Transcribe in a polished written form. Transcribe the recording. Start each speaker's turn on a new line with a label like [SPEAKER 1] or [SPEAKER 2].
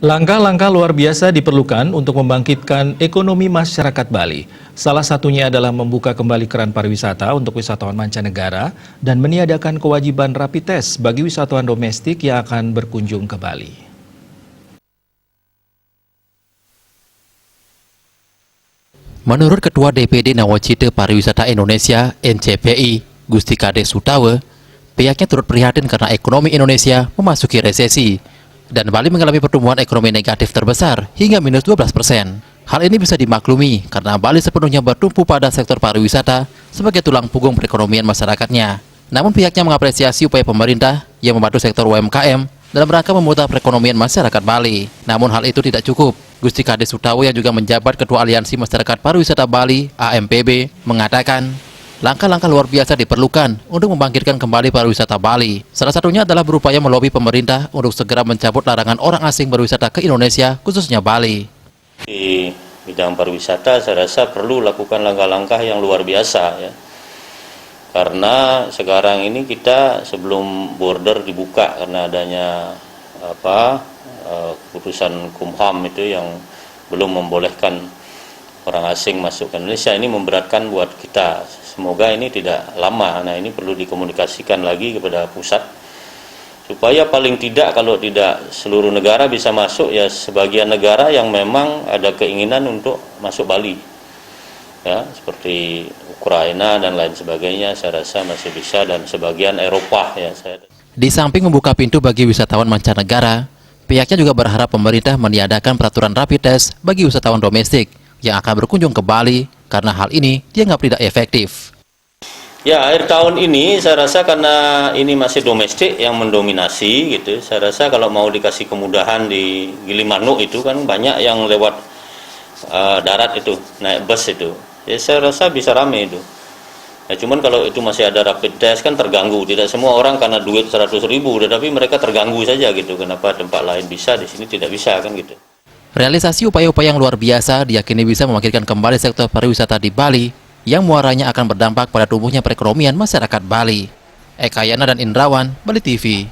[SPEAKER 1] Langkah-langkah luar biasa diperlukan untuk membangkitkan ekonomi masyarakat Bali. Salah satunya adalah membuka kembali keran pariwisata untuk wisatawan mancanegara dan meniadakan kewajiban rapid test bagi wisatawan domestik yang akan berkunjung ke Bali.
[SPEAKER 2] Menurut Ketua DPD Nawacita Pariwisata Indonesia (NCPI), Gusti Kade Sutawa, pihaknya turut prihatin karena ekonomi Indonesia memasuki resesi dan Bali mengalami pertumbuhan ekonomi negatif terbesar hingga minus 12%. Hal ini bisa dimaklumi karena Bali sepenuhnya bertumpu pada sektor pariwisata sebagai tulang punggung perekonomian masyarakatnya. Namun pihaknya mengapresiasi upaya pemerintah yang membantu sektor UMKM dalam rangka memutar perekonomian masyarakat Bali. Namun hal itu tidak cukup. Gusti Kade Sutawa yang juga menjabat Ketua Aliansi Masyarakat Pariwisata Bali (AMPB) mengatakan, langkah-langkah luar biasa diperlukan untuk membangkitkan kembali pariwisata Bali. Salah satunya adalah berupaya melobi pemerintah untuk segera mencabut larangan orang asing berwisata ke Indonesia, khususnya Bali.
[SPEAKER 3] Di bidang pariwisata saya rasa perlu lakukan langkah-langkah yang luar biasa ya. Karena sekarang ini kita sebelum border dibuka karena adanya keputusan Kumham itu yang belum membolehkan orang asing masuk ke Indonesia, ini memberatkan buat kita. Semoga ini tidak lama. Nah, ini perlu dikomunikasikan lagi kepada pusat supaya paling tidak kalau tidak seluruh negara bisa masuk, ya sebagian negara yang memang ada keinginan untuk masuk Bali ya, seperti Ukraina dan lain sebagainya, saya rasa masih bisa, dan sebagian Eropa ya.
[SPEAKER 2] Di samping membuka pintu bagi wisatawan mancanegara, pihaknya juga berharap pemerintah meniadakan peraturan rapid test bagi wisatawan domestik yang akan berkunjung ke Bali karena hal ini dianggap tidak efektif.
[SPEAKER 3] Ya, akhir tahun ini saya rasa karena ini masih domestik yang mendominasi gitu, saya rasa kalau mau dikasih kemudahan di Gilimanuk itu kan banyak yang lewat darat itu, naik bus itu. Ya saya rasa bisa rame itu. Ya, cuman kalau itu masih ada rapid test kan terganggu. Tidak semua orang karena duit 100.000, tetapi mereka terganggu saja gitu. Kenapa tempat lain bisa, di sini tidak bisa kan gitu.
[SPEAKER 2] Realisasi upaya-upaya yang luar biasa diyakini bisa membangkitkan kembali sektor pariwisata di Bali yang muaranya akan berdampak pada tumbuhnya perekonomian masyarakat Bali. Ekayana dan Indrawan, Bali TV.